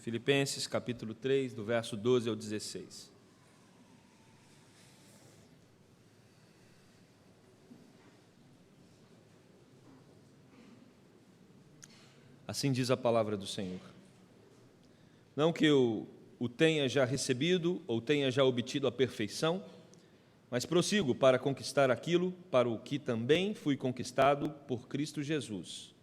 Filipenses, capítulo 3, do verso 12 ao 16. Assim diz a palavra do Senhor. Não que eu o tenha já recebido ou tenha já obtido a perfeição, mas prossigo para conquistar aquilo para o que também fui conquistado por Cristo Jesus.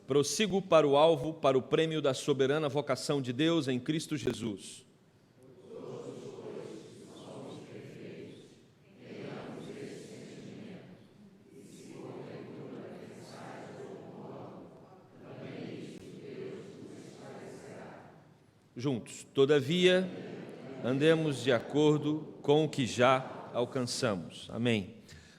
Prossigo para o alvo, para o prêmio da soberana vocação de Deus em Cristo Jesus. Juntos, todavia, andemos de acordo com o que já alcançamos. Amém.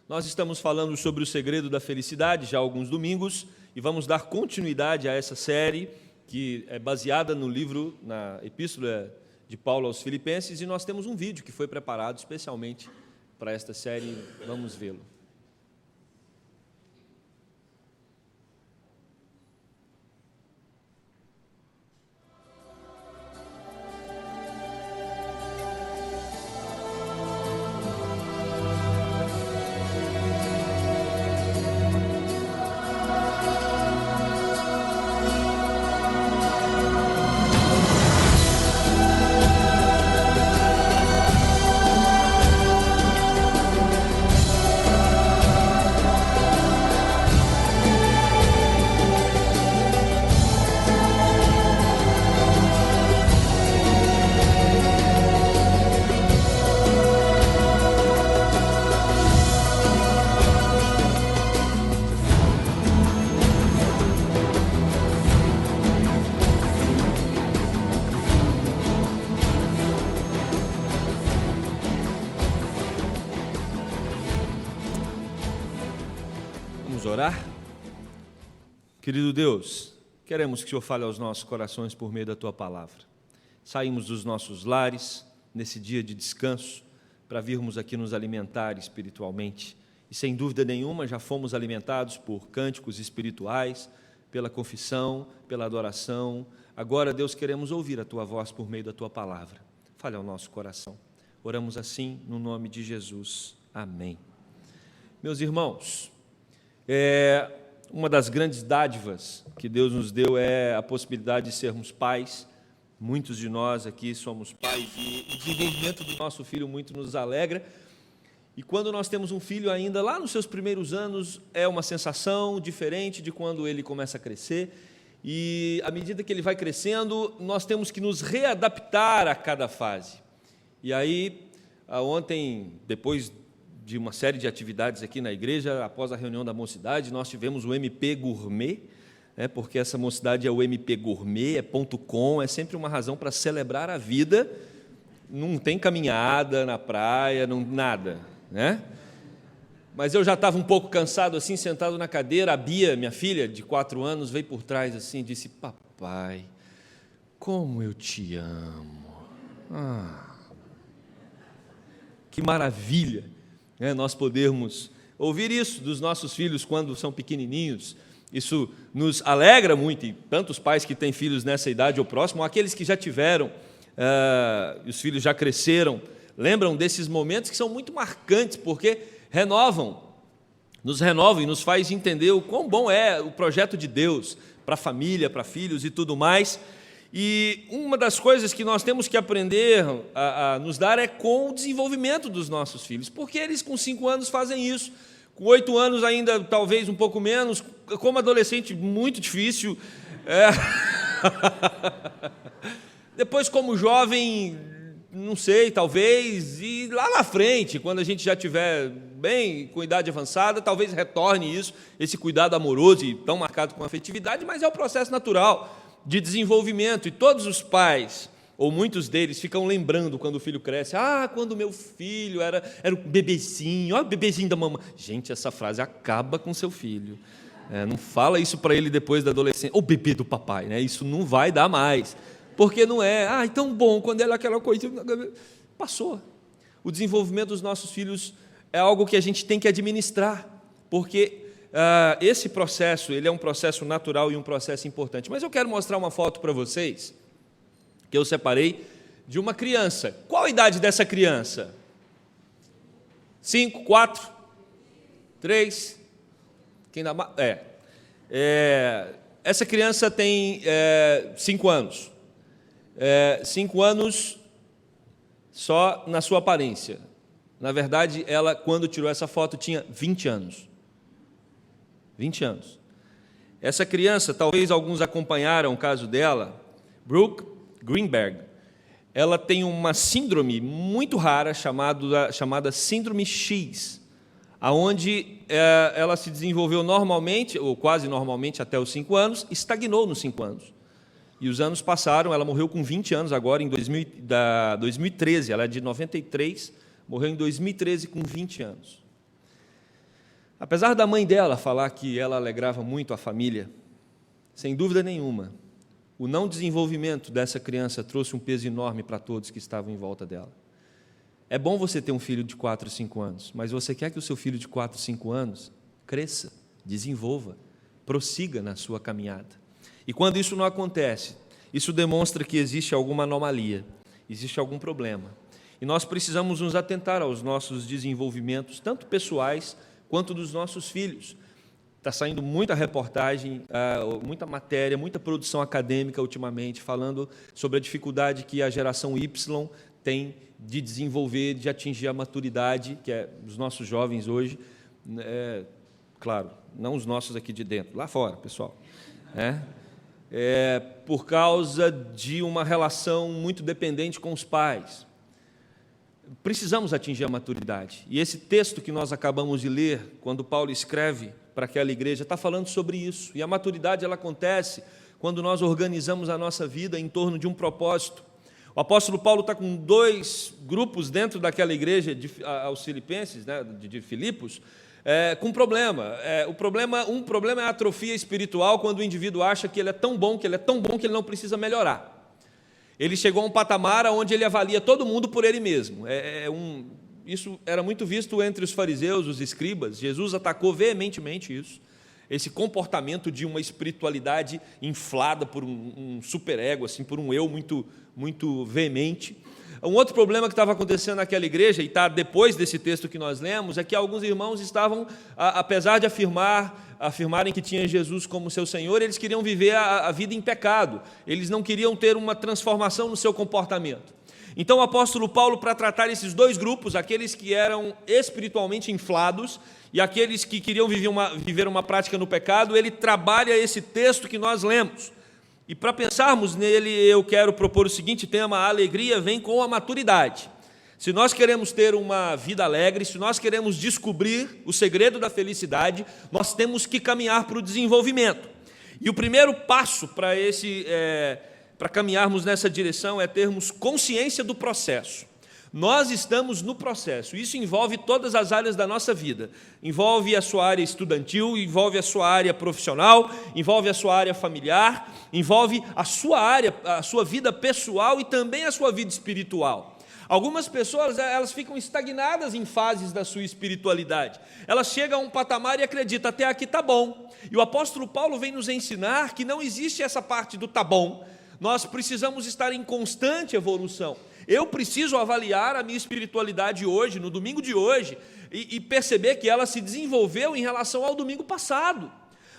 Nós estamos falando sobre o segredo da felicidade já há alguns domingos e vamos dar continuidade a essa série que é baseada no livro, na Epístola de Paulo aos Filipenses, e nós temos um vídeo que foi preparado especialmente para esta série. Vamos vê-lo. Orar? Querido Deus, queremos que o Senhor fale aos nossos corações por meio da Tua palavra. Saímos dos nossos lares nesse dia de descanso para virmos aqui nos alimentar espiritualmente e sem dúvida nenhuma já fomos alimentados por cânticos espirituais, pela confissão, pela adoração. Agora, Deus, queremos ouvir a Tua voz por meio da Tua palavra. Fale ao nosso coração. Oramos assim no nome de Jesus. Amém. Meus irmãos, uma das grandes dádivas que Deus nos deu é a possibilidade de sermos pais. Muitos de nós aqui somos pais e o desenvolvimento do nosso filho muito nos alegra. E quando nós temos um filho ainda lá nos seus primeiros anos, é uma sensação diferente de quando ele começa a crescer. E à medida que ele vai crescendo, nós temos que nos readaptar a cada fase. E aí, ontem, depois de uma série de atividades aqui na igreja, após a reunião da mocidade, nós tivemos o MP Gourmet, porque essa mocidade é o MP Gourmet, é .com, é sempre uma razão para celebrar a vida. Não tem caminhada na praia, não, nada, né? Mas eu já estava um pouco cansado, assim, sentado na cadeira. A Bia, minha filha, de 4 anos, veio por trás assim e disse: papai, como eu te amo. Que maravilha, né, nós podermos ouvir isso dos nossos filhos quando são pequenininhos. Isso nos alegra muito, e tantos pais que têm filhos nessa idade ou próximo, aqueles que já tiveram, os filhos já cresceram, lembram desses momentos que são muito marcantes, porque nos renovam e nos faz entender o quão bom é o projeto de Deus para a família, para filhos e tudo mais. E uma das coisas que nós temos que aprender a nos dar é com o desenvolvimento dos nossos filhos, porque eles com 5 anos fazem isso, com 8 anos ainda talvez um pouco menos, como adolescente muito difícil, depois como jovem, não sei, talvez, e lá na frente, quando a gente já estiver bem com idade avançada, talvez retorne isso, esse cuidado amoroso e tão marcado com afetividade, mas é o processo natural de desenvolvimento, e todos os pais, ou muitos deles, ficam lembrando quando o filho cresce: quando meu filho era o bebezinho, o bebezinho da mamãe. Gente, essa frase acaba com seu filho. Não fala isso para ele depois da adolescência. O bebê do papai, né? Isso não vai dar mais. Porque não é, então bom, quando ela aquela coisa... Passou. O desenvolvimento dos nossos filhos é algo que a gente tem que administrar, porque esse processo, ele é um processo natural e um processo importante. Mas eu quero mostrar uma foto para vocês, que eu separei, de uma criança. Qual a idade dessa criança? 5, 4, 3... Quem dá mais? Essa criança tem 5 anos. 5 anos só na sua aparência. Na verdade, ela, quando tirou essa foto, tinha 20 anos. 20 anos. Essa criança, talvez alguns acompanharam o caso dela, Brooke Greenberg. Ela tem uma síndrome muito rara chamada Síndrome X, aonde ela se desenvolveu normalmente, ou quase normalmente, até os 5 anos, estagnou nos 5 anos. E os anos passaram, ela morreu com 20 anos agora, em 2013, ela é de 93, morreu em 2013 com 20 anos. Apesar da mãe dela falar que ela alegrava muito a família, sem dúvida nenhuma, o não desenvolvimento dessa criança trouxe um peso enorme para todos que estavam em volta dela. É bom você ter um filho de 4, 5 anos, mas você quer que o seu filho de 4, 5 anos cresça, desenvolva, prossiga na sua caminhada. E quando isso não acontece, isso demonstra que existe alguma anomalia, existe algum problema. E nós precisamos nos atentar aos nossos desenvolvimentos, tanto pessoais quanto dos nossos filhos. Está saindo muita reportagem, muita matéria, muita produção acadêmica ultimamente, falando sobre a dificuldade que a geração Y tem de desenvolver, de atingir a maturidade, que é os nossos jovens hoje, claro, não os nossos aqui de dentro, lá fora, pessoal, por causa de uma relação muito dependente com os pais. Precisamos atingir a maturidade. E esse texto que nós acabamos de ler, quando Paulo escreve para aquela igreja, está falando sobre isso. E a maturidade ela acontece quando nós organizamos a nossa vida em torno de um propósito. O apóstolo Paulo está com 2 grupos dentro daquela igreja aos Filipenses, de Filipos, com um problema. Um problema é a atrofia espiritual, quando o indivíduo acha que ele é tão bom, que ele não precisa melhorar. Ele chegou a um patamar onde ele avalia todo mundo por ele mesmo. Isso era muito visto entre os fariseus, os escribas. Jesus atacou veementemente isso. Esse comportamento de uma espiritualidade inflada por um superego, assim, por um eu muito, muito veemente. Um outro problema que estava acontecendo naquela igreja, e está depois desse texto que nós lemos, é que alguns irmãos estavam, apesar de afirmarem que tinham Jesus como seu Senhor, eles queriam viver a vida em pecado, eles não queriam ter uma transformação no seu comportamento. Então o apóstolo Paulo, para tratar esses 2 grupos, aqueles que eram espiritualmente inflados e aqueles que queriam viver uma prática no pecado, ele trabalha esse texto que nós lemos. E para pensarmos nele, eu quero propor o seguinte tema: a alegria vem com a maturidade. Se nós queremos ter uma vida alegre, se nós queremos descobrir o segredo da felicidade, nós temos que caminhar para o desenvolvimento. E o primeiro passo para caminharmos nessa direção é termos consciência do processo. Nós estamos no processo, isso envolve todas as áreas da nossa vida, envolve a sua área estudantil, envolve a sua área profissional, envolve a sua área familiar, envolve a sua vida pessoal e também a sua vida espiritual. Algumas pessoas, elas ficam estagnadas em fases da sua espiritualidade, elas chegam a um patamar e acreditam, até aqui está bom, e o apóstolo Paulo vem nos ensinar que não existe essa parte do está bom, nós precisamos estar em constante evolução. Eu preciso avaliar a minha espiritualidade hoje, no domingo de hoje, e perceber que ela se desenvolveu em relação ao domingo passado.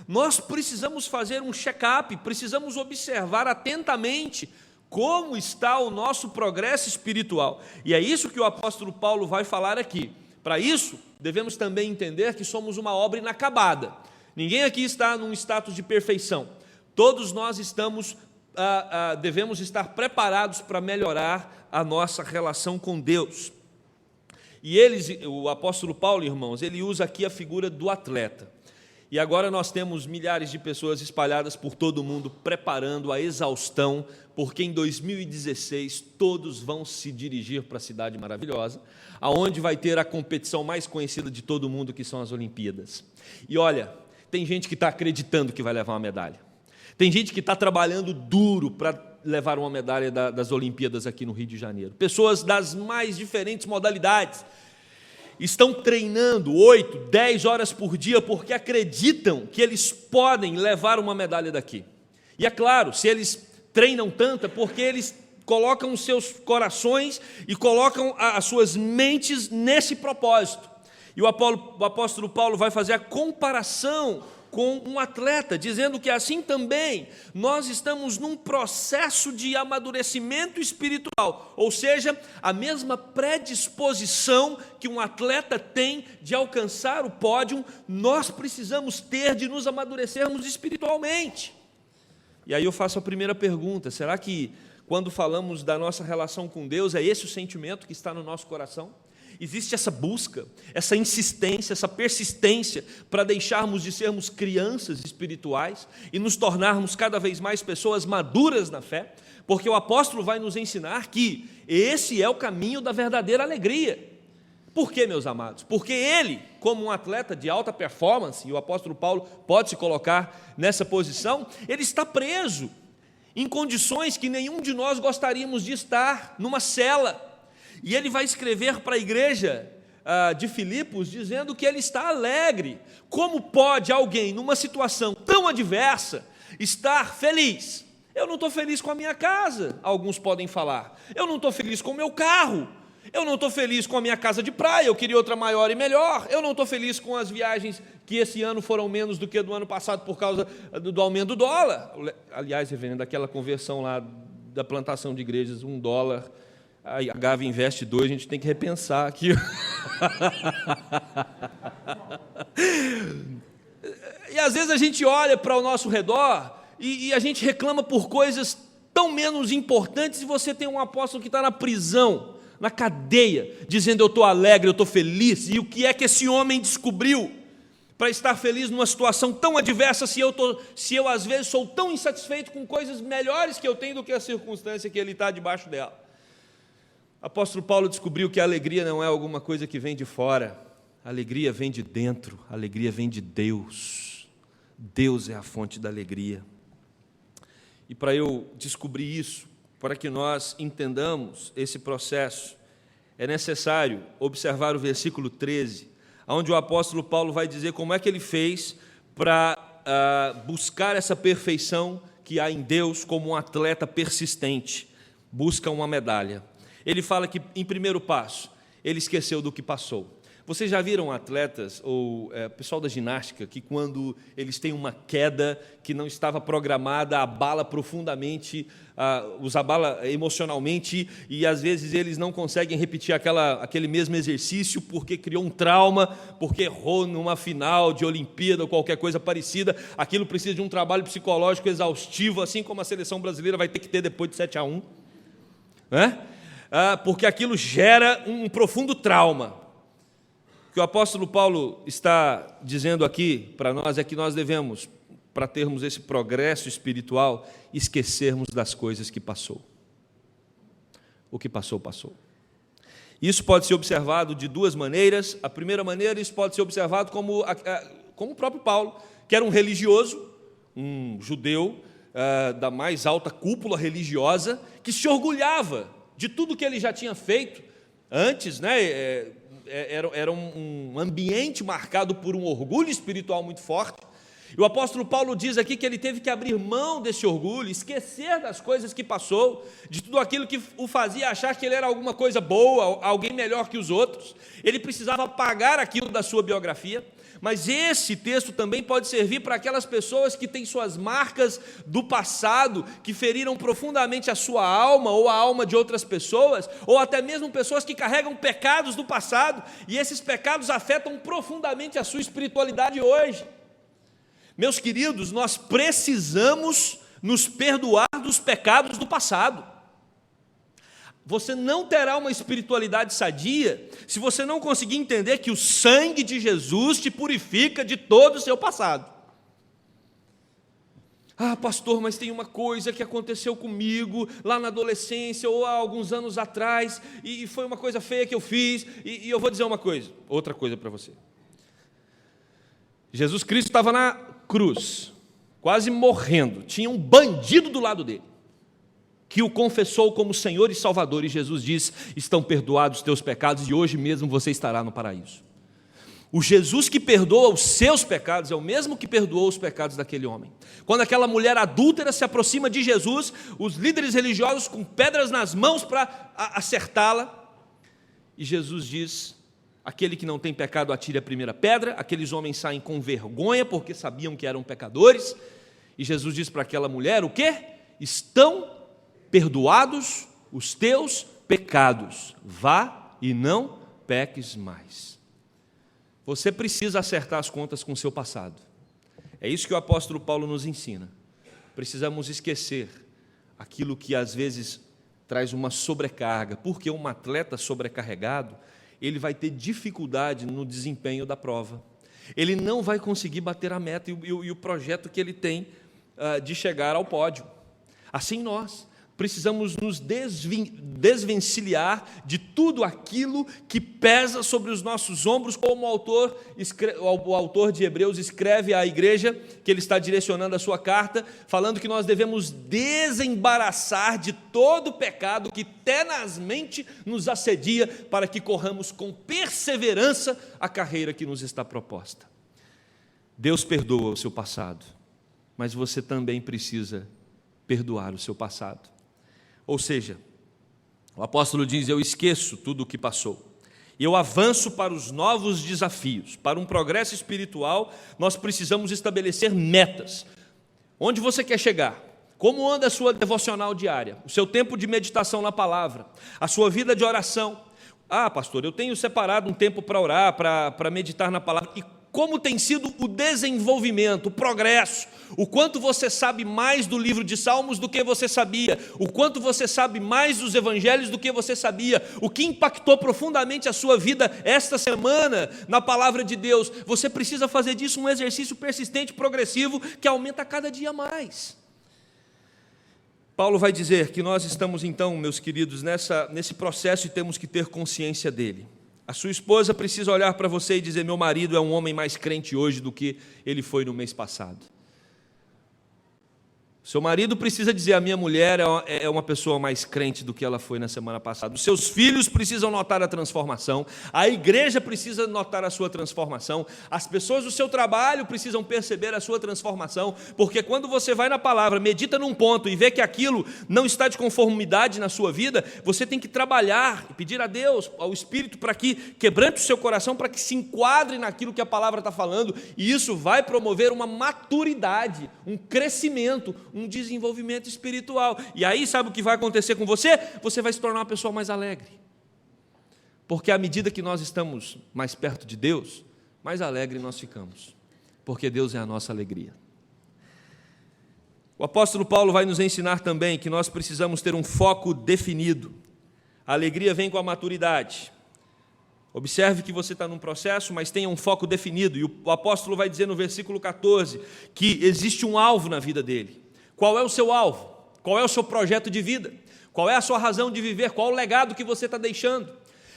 Nós precisamos fazer um check-up, precisamos observar atentamente como está o nosso progresso espiritual. E é isso que o apóstolo Paulo vai falar aqui. Para isso, devemos também entender que somos uma obra inacabada. Ninguém aqui está num status de perfeição. Todos nós devemos estar preparados para melhorar a nossa relação com Deus. E o apóstolo Paulo, irmãos, ele usa aqui a figura do atleta. E agora nós temos milhares de pessoas espalhadas por todo o mundo, preparando a exaustão, porque em 2016 todos vão se dirigir para a cidade maravilhosa, aonde vai ter a competição mais conhecida de todo mundo, que são as Olimpíadas. E olha, tem gente que está acreditando que vai levar uma medalha. Tem gente que está trabalhando duro para levar uma medalha das Olimpíadas aqui no Rio de Janeiro. Pessoas das mais diferentes modalidades estão treinando 8, 10 horas por dia porque acreditam que eles podem levar uma medalha daqui. E é claro, se eles treinam tanto é porque eles colocam os seus corações e colocam as suas mentes nesse propósito. E o apóstolo Paulo vai fazer a comparação com um atleta, dizendo que assim também nós estamos num processo de amadurecimento espiritual, ou seja, a mesma predisposição que um atleta tem de alcançar o pódio, nós precisamos ter de nos amadurecermos espiritualmente. E aí eu faço a primeira pergunta: será que quando falamos da nossa relação com Deus, é esse o sentimento que está no nosso coração? Existe essa busca, essa insistência, essa persistência para deixarmos de sermos crianças espirituais e nos tornarmos cada vez mais pessoas maduras na fé? Porque o apóstolo vai nos ensinar que esse é o caminho da verdadeira alegria. Por quê, meus amados? Porque ele, como um atleta de alta performance, e o apóstolo Paulo pode se colocar nessa posição, ele está preso em condições que nenhum de nós gostaríamos de estar, numa cela. E ele vai escrever para a igreja de Filipos, dizendo que ele está alegre. Como pode alguém, numa situação tão adversa, estar feliz? Eu não estou feliz com a minha casa, alguns podem falar. Eu não estou feliz com o meu carro. Eu não estou feliz com a minha casa de praia, eu queria outra maior e melhor. Eu não estou feliz com as viagens que esse ano foram menos do que do ano passado por causa do aumento do dólar. Aliás, reverendo, aquela conversão lá da plantação de igrejas, $1, a Gávea investe 2, a gente tem que repensar aqui. E às vezes a gente olha para o nosso redor e a gente reclama por coisas tão menos importantes, e você tem um apóstolo que está na prisão, na cadeia, dizendo: eu estou alegre, eu estou feliz. E o que é que esse homem descobriu para estar feliz numa situação tão adversa, se eu às vezes sou tão insatisfeito com coisas melhores que eu tenho do que a circunstância que ele está debaixo dela? O apóstolo Paulo descobriu que a alegria não é alguma coisa que vem de fora, a alegria vem de dentro, a alegria vem de Deus. Deus é a fonte da alegria. E para eu descobrir isso, para que nós entendamos esse processo, é necessário observar o versículo 13, onde o apóstolo Paulo vai dizer como é que ele fez para buscar essa perfeição que há em Deus, como um atleta persistente busca uma medalha. Ele fala que, em primeiro passo, ele esqueceu do que passou. Vocês já viram atletas, ou pessoal da ginástica, que quando eles têm uma queda que não estava programada, abala profundamente, os abala emocionalmente, e às vezes eles não conseguem repetir aquele mesmo exercício porque criou um trauma, porque errou numa final de Olimpíada ou qualquer coisa parecida. Aquilo precisa de um trabalho psicológico exaustivo, assim como a seleção brasileira vai ter que ter depois de 7-1, né? Porque aquilo gera um profundo trauma. O que o apóstolo Paulo está dizendo aqui para nós é que nós devemos, para termos esse progresso espiritual, esquecermos das coisas que passou. O que passou, passou. Isso pode ser observado de duas maneiras. A primeira maneira, isso pode ser observado como o próprio Paulo, que era um religioso, um judeu da mais alta cúpula religiosa, que se orgulhava de tudo que ele já tinha feito antes, né? Era um ambiente marcado por um orgulho espiritual muito forte. E o apóstolo Paulo diz aqui que ele teve que abrir mão desse orgulho, esquecer das coisas que passou, de tudo aquilo que o fazia achar que ele era alguma coisa boa, alguém melhor que os outros. Ele precisava apagar aquilo da sua biografia. Mas esse texto também pode servir para aquelas pessoas que têm suas marcas do passado, que feriram profundamente a sua alma ou a alma de outras pessoas, ou até mesmo pessoas que carregam pecados do passado, e esses pecados afetam profundamente a sua espiritualidade hoje. Meus queridos, nós precisamos nos perdoar dos pecados do passado. Você não terá uma espiritualidade sadia se você não conseguir entender que o sangue de Jesus te purifica de todo o seu passado. Pastor, mas tem uma coisa que aconteceu comigo lá na adolescência ou há alguns anos atrás, e foi uma coisa feia que eu fiz, e eu vou dizer outra coisa para você. Jesus Cristo estava na cruz, quase morrendo. Tinha um bandido do lado dele, que o confessou como Senhor e Salvador. E Jesus diz: estão perdoados os teus pecados, e hoje mesmo você estará no paraíso. O Jesus que perdoa os seus pecados é o mesmo que perdoou os pecados daquele homem. Quando aquela mulher adúltera se aproxima de Jesus, os líderes religiosos com pedras nas mãos para acertá-la, e Jesus diz: aquele que não tem pecado atire a primeira pedra. Aqueles homens saem com vergonha, porque sabiam que eram pecadores, e Jesus diz para aquela mulher o quê? Estão perdoados os teus pecados, vá e não peques mais. Você precisa acertar as contas com o seu passado. É isso que o apóstolo Paulo nos ensina. Precisamos esquecer aquilo que às vezes traz uma sobrecarga, porque um atleta sobrecarregado, ele vai ter dificuldade no desempenho da prova. Ele não vai conseguir bater a meta e o projeto que ele tem de chegar ao pódio. Assim nós precisamos nos desvencilhar de tudo aquilo que pesa sobre os nossos ombros, como o autor de Hebreus escreve à igreja, que ele está direcionando a sua carta, falando que nós devemos desembaraçar de todo o pecado que tenazmente nos assedia, para que corramos com perseverança a carreira que nos está proposta. Deus perdoa o seu passado, mas você também precisa perdoar o seu passado. Ou seja, o apóstolo diz: eu esqueço tudo o que passou, e eu avanço para os novos desafios. Para um progresso espiritual, nós precisamos estabelecer metas. Onde você quer chegar? Como anda a sua devocional diária? O seu tempo de meditação na palavra? A sua vida de oração? Ah, pastor, eu tenho separado um tempo para orar, para meditar na palavra. E como tem sido o desenvolvimento, o progresso, o quanto você sabe mais do livro de Salmos do que você sabia, o quanto você sabe mais dos evangelhos do que você sabia, o que impactou profundamente a sua vida esta semana na palavra de Deus. Você precisa fazer disso um exercício persistente, progressivo, que aumenta a cada dia mais. Paulo vai dizer que nós estamos então, meus queridos, nesse processo, e temos que ter consciência dele. A sua esposa precisa olhar para você e dizer: meu marido é um homem mais crente hoje do que ele foi no mês passado. Seu marido precisa dizer: a minha mulher é uma pessoa mais crente do que ela foi na semana passada. Os seus filhos precisam notar a transformação. A igreja precisa notar a sua transformação. As pessoas do seu trabalho precisam perceber a sua transformação. Porque quando você vai na palavra, medita num ponto e vê que aquilo não está de conformidade na sua vida, você tem que trabalhar e pedir a Deus, ao Espírito, para que quebrante o seu coração, para que se enquadre naquilo que a palavra está falando. E isso vai promover uma maturidade, um crescimento, um desenvolvimento espiritual. E aí, sabe o que vai acontecer com você? Você vai se tornar uma pessoa mais alegre. Porque à medida que nós estamos mais perto de Deus, mais alegre nós ficamos. Porque Deus é a nossa alegria. O apóstolo Paulo vai nos ensinar também que nós precisamos ter um foco definido. A alegria vem com a maturidade. Observe que você está num processo, mas tenha um foco definido. E o apóstolo vai dizer no versículo 14 que existe um alvo na vida dele. Qual é o seu alvo? Qual é o seu projeto de vida? Qual é a sua razão de viver? Qual o legado que você está deixando?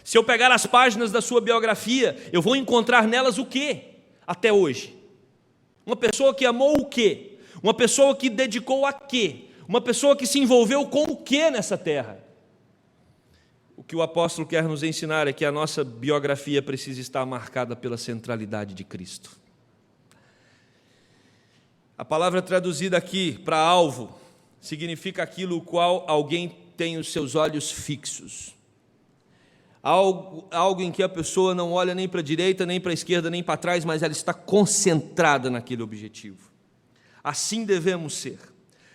Se eu pegar as páginas da sua biografia, eu vou encontrar nelas o quê? Até hoje. Uma pessoa que amou o quê? Uma pessoa que dedicou a quê? Uma pessoa que se envolveu com o quê nessa terra? O que o apóstolo quer nos ensinar é que a nossa biografia precisa estar marcada pela centralidade de Cristo. A palavra traduzida aqui para alvo significa aquilo qual alguém tem os seus olhos fixos. Algo em que a pessoa não olha nem para a direita, nem para a esquerda, nem para trás, mas ela está concentrada naquele objetivo. Assim devemos ser.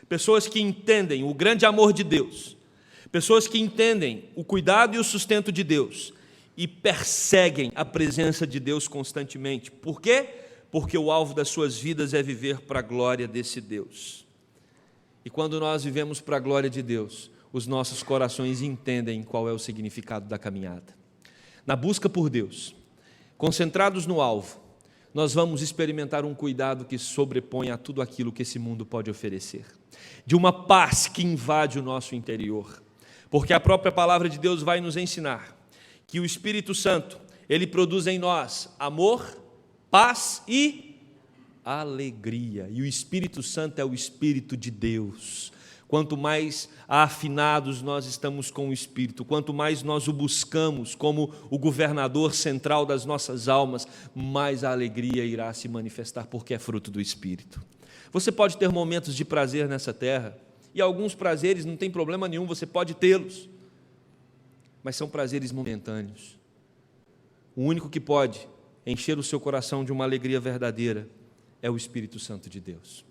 Pessoas que entendem o grande amor de Deus, pessoas que entendem o cuidado e o sustento de Deus e perseguem a presença de Deus constantemente. Por quê? Porque o alvo das suas vidas é viver para a glória desse Deus. E quando nós vivemos para a glória de Deus, os nossos corações entendem qual é o significado da caminhada. Na busca por Deus, concentrados no alvo, nós vamos experimentar um cuidado que sobrepõe a tudo aquilo que esse mundo pode oferecer. De uma paz que invade o nosso interior. Porque a própria palavra de Deus vai nos ensinar que o Espírito Santo, ele produz em nós amor, paz e alegria. E o Espírito Santo é o Espírito de Deus. Quanto mais afinados nós estamos com o Espírito, quanto mais nós o buscamos como o governador central das nossas almas, mais a alegria irá se manifestar, porque é fruto do Espírito. Você pode ter momentos de prazer nessa terra, e alguns prazeres não tem problema nenhum, você pode tê-los, mas são prazeres momentâneos. O único que pode encher o seu coração de uma alegria verdadeira é o Espírito Santo de Deus.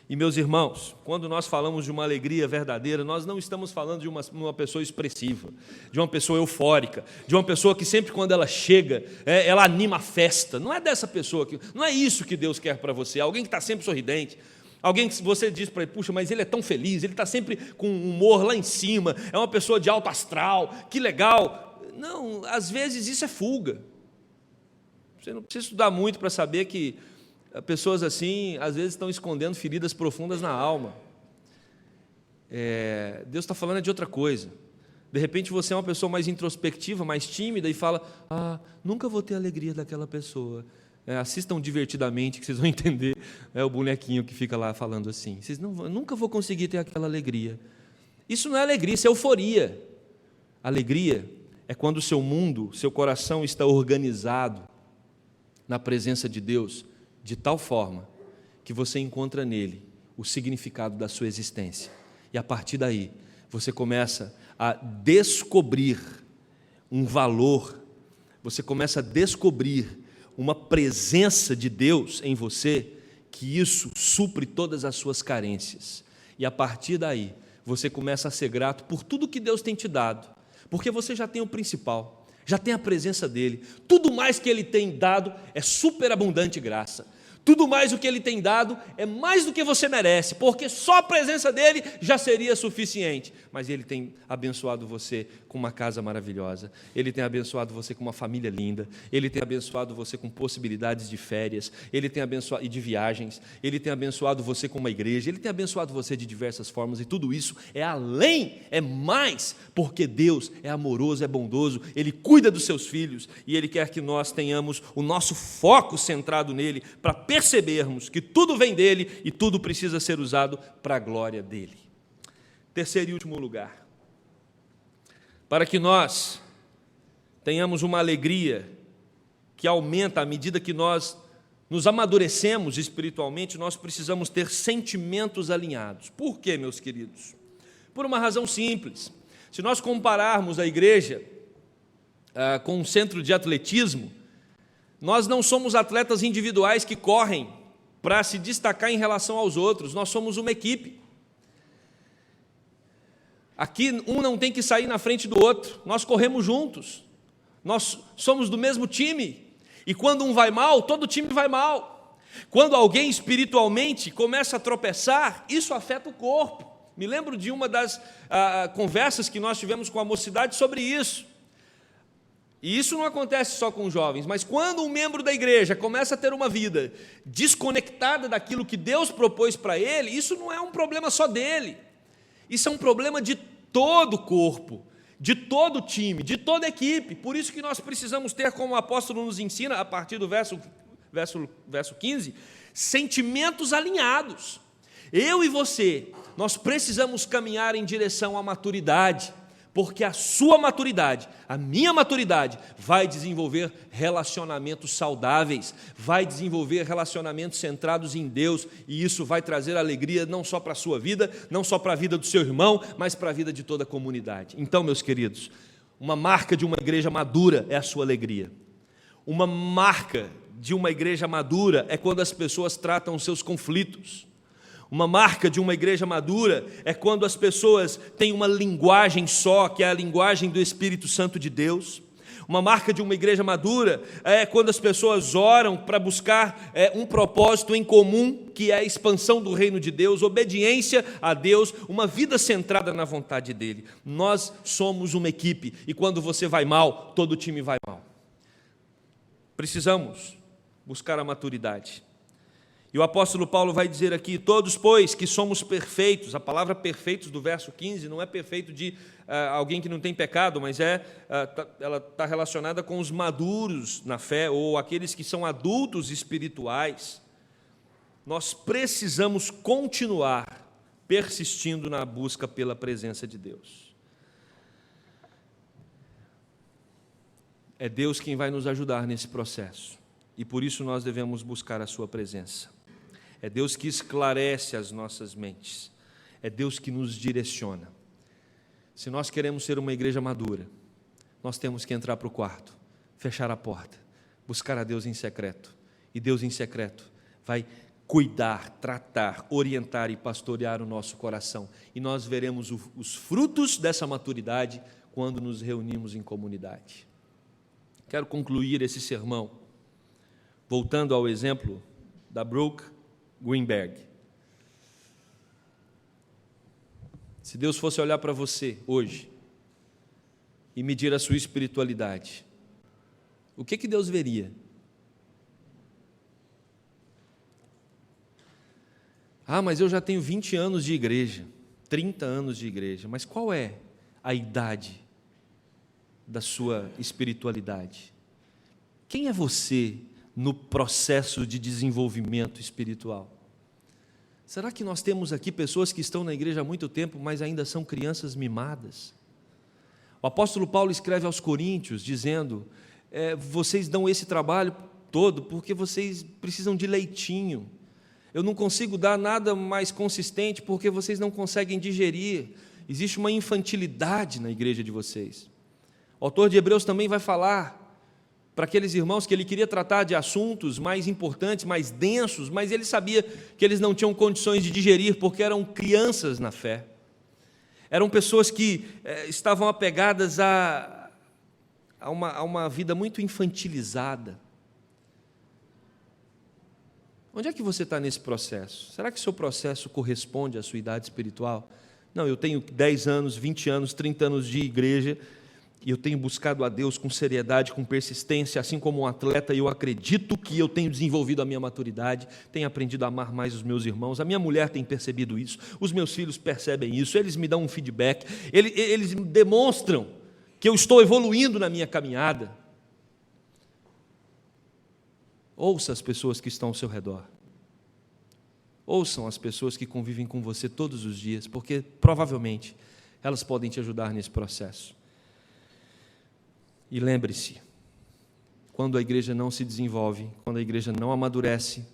E, meus irmãos, quando nós falamos de uma alegria verdadeira, nós não estamos falando de uma pessoa expressiva, de uma pessoa eufórica, de uma pessoa que sempre quando ela chega, ela anima a festa. Não é dessa pessoa, não é isso que Deus quer para você. Alguém que está sempre sorridente, alguém que você diz para ele, puxa, mas ele é tão feliz, ele está sempre com um humor lá em cima, é uma pessoa de alto astral, que legal. Não, às vezes isso é fuga. Você não precisa estudar muito para saber que pessoas assim, às vezes estão escondendo feridas profundas na alma. Deus está falando de outra coisa. De repente você é uma pessoa mais introspectiva, mais tímida e fala, nunca vou ter a alegria daquela pessoa. Assistam divertidamente que vocês vão entender. É o bonequinho que fica lá falando assim. Nunca vou conseguir ter aquela alegria. Isso não é alegria, isso é euforia. Alegria é quando o seu mundo, seu coração está organizado na presença de Deus, de tal forma que você encontra nele o significado da sua existência. E a partir daí, você começa a descobrir um valor, você começa a descobrir uma presença de Deus em você, que isso supre todas as suas carências. E a partir daí, você começa a ser grato por tudo que Deus tem te dado, porque você já tem o principal, já tem a presença dele. Tudo mais que ele tem dado é superabundante graça. Tudo mais o que ele tem dado é mais do que você merece, porque só a presença dele já seria suficiente. Mas ele tem abençoado você com uma casa maravilhosa, ele tem abençoado você com uma família linda, ele tem abençoado você com possibilidades de férias, ele tem abençoado, e de viagens, ele tem abençoado você com uma igreja, ele tem abençoado você de diversas formas, e tudo isso é além, é mais, porque Deus é amoroso, é bondoso, ele cuida dos seus filhos, e ele quer que nós tenhamos o nosso foco centrado nele, para percebermos que tudo vem dele e tudo precisa ser usado para a glória dele. Terceiro e último lugar, para que nós tenhamos uma alegria que aumenta à medida que nós nos amadurecemos espiritualmente, nós precisamos ter sentimentos alinhados. Por quê, meus queridos? Por uma razão simples. Se nós compararmos a igreja com um centro de atletismo, nós não somos atletas individuais que correm para se destacar em relação aos outros, nós somos uma equipe. Aqui um não tem que sair na frente do outro, nós corremos juntos, nós somos do mesmo time, e quando um vai mal, todo o time vai mal. Quando alguém espiritualmente começa a tropeçar, isso afeta o corpo. Me lembro de uma das conversas que nós tivemos com a mocidade sobre isso. E isso não acontece só com jovens, mas quando um membro da igreja começa a ter uma vida desconectada daquilo que Deus propôs para ele, isso não é um problema só dele. Isso é um problema de todo o corpo, de todo o time, de toda a equipe. Por isso que nós precisamos ter, como o apóstolo nos ensina, a partir do verso 15, sentimentos alinhados. Eu e você, nós precisamos caminhar em direção à maturidade, porque a sua maturidade, a minha maturidade, vai desenvolver relacionamentos saudáveis, vai desenvolver relacionamentos centrados em Deus, e isso vai trazer alegria não só para a sua vida, não só para a vida do seu irmão, mas para a vida de toda a comunidade. Então, meus queridos, uma marca de uma igreja madura é a sua alegria. Uma marca de uma igreja madura é quando as pessoas tratam os seus conflitos. Uma marca de uma igreja madura é quando as pessoas têm uma linguagem só, que é a linguagem do Espírito Santo de Deus. Uma marca de uma igreja madura é quando as pessoas oram para buscar um propósito em comum, que é a expansão do reino de Deus, obediência a Deus, uma vida centrada na vontade dEle. Nós somos uma equipe, e quando você vai mal, todo o time vai mal. Precisamos buscar a maturidade. E o apóstolo Paulo vai dizer aqui, todos, pois, que somos perfeitos. A palavra perfeitos do verso 15 não é perfeito de alguém que não tem pecado, mas ela está relacionada com os maduros na fé, ou aqueles que são adultos espirituais. nós precisamos continuar persistindo na busca pela presença de Deus. É Deus quem vai nos ajudar nesse processo, e por isso nós devemos buscar a sua presença. É Deus que esclarece as nossas mentes, é Deus que nos direciona. Se nós queremos ser uma igreja madura, nós temos que entrar para o quarto, fechar a porta, buscar a Deus em secreto, e Deus em secreto vai cuidar, tratar, orientar e pastorear o nosso coração, e nós veremos os frutos dessa maturidade quando nos reunimos em comunidade. Quero concluir esse sermão voltando ao exemplo da Brooke Greenberg. Se Deus fosse olhar para você hoje e medir a sua espiritualidade, o que Deus veria? Mas eu já tenho 20 anos de igreja, 30 anos de igreja. Mas qual é a idade da sua espiritualidade? Quem é você no processo de desenvolvimento espiritual? Será que nós temos aqui pessoas que estão na igreja há muito tempo, mas ainda são crianças mimadas? O apóstolo Paulo escreve aos Coríntios, dizendo, vocês dão esse trabalho todo porque vocês precisam de leitinho. Eu não consigo dar nada mais consistente porque vocês não conseguem digerir. Existe uma infantilidade na igreja de vocês. O autor de Hebreus também vai falar para aqueles irmãos que ele queria tratar de assuntos mais importantes, mais densos, mas ele sabia que eles não tinham condições de digerir porque eram crianças na fé. Eram pessoas que estavam apegadas a uma vida muito infantilizada. Onde é que você está nesse processo? Será que o seu processo corresponde à sua idade espiritual? Não, eu tenho 10 anos, 20 anos, 30 anos de igreja, e eu tenho buscado a Deus com seriedade, com persistência, assim como um atleta, e eu acredito que eu tenho desenvolvido a minha maturidade, tenho aprendido a amar mais os meus irmãos, a minha mulher tem percebido isso, os meus filhos percebem isso, eles me dão um feedback, eles demonstram que eu estou evoluindo na minha caminhada. Ouça as pessoas que estão ao seu redor. Ouçam as pessoas que convivem com você todos os dias, porque provavelmente elas podem te ajudar nesse processo. E lembre-se, quando a igreja não se desenvolve, quando a igreja não amadurece,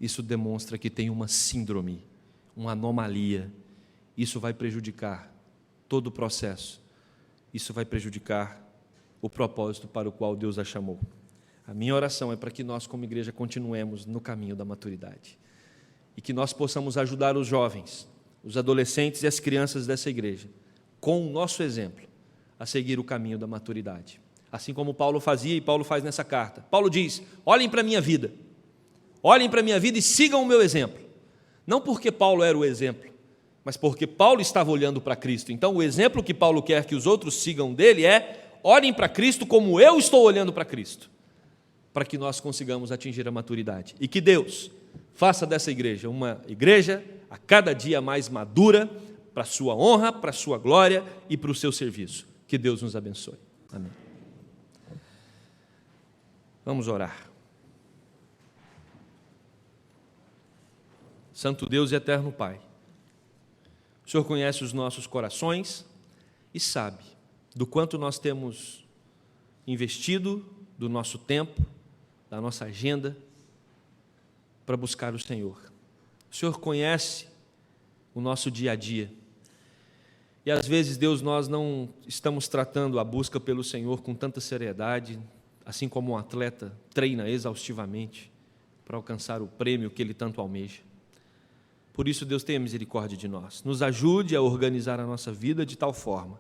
isso demonstra que tem uma síndrome, uma anomalia. Isso vai prejudicar todo o processo. Isso vai prejudicar o propósito para o qual Deus a chamou. A minha oração é para que nós, como igreja, continuemos no caminho da maturidade e que nós possamos ajudar os jovens, os adolescentes e as crianças dessa igreja, com o nosso exemplo, a seguir o caminho da maturidade. Assim como Paulo fazia e Paulo faz nessa carta. Paulo diz, olhem para a minha vida e sigam o meu exemplo. Não porque Paulo era o exemplo, mas porque Paulo estava olhando para Cristo. Então o exemplo que Paulo quer que os outros sigam dele é, olhem para Cristo como eu estou olhando para Cristo, para que nós consigamos atingir a maturidade. E que Deus faça dessa igreja uma igreja a cada dia mais madura, para a sua honra, para a sua glória e para o seu serviço. Que Deus nos abençoe. Amém. Vamos orar. Santo Deus e eterno Pai, o Senhor conhece os nossos corações e sabe do quanto nós temos investido do nosso tempo, da nossa agenda, para buscar o Senhor. O Senhor conhece o nosso dia a dia. E às vezes, Deus, nós não estamos tratando a busca pelo Senhor com tanta seriedade, assim como um atleta treina exaustivamente para alcançar o prêmio que ele tanto almeja. Por isso, Deus, tenha misericórdia de nós. Nos ajude a organizar a nossa vida de tal forma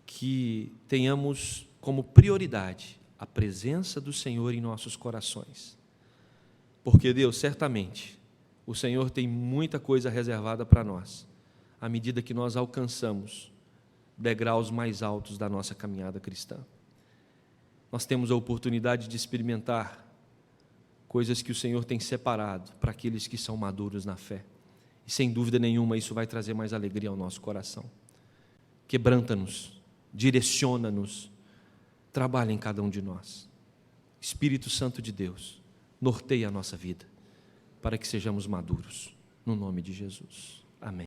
que tenhamos como prioridade a presença do Senhor em nossos corações. Porque, Deus, certamente, o Senhor tem muita coisa reservada para nós, à medida que nós alcançamos degraus mais altos da nossa caminhada cristã. Nós temos a oportunidade de experimentar coisas que o Senhor tem separado para aqueles que são maduros na fé. E sem dúvida nenhuma isso vai trazer mais alegria ao nosso coração. Quebranta-nos, direciona-nos, trabalha em cada um de nós. Espírito Santo de Deus, norteie a nossa vida, para que sejamos maduros, no nome de Jesus. Amém.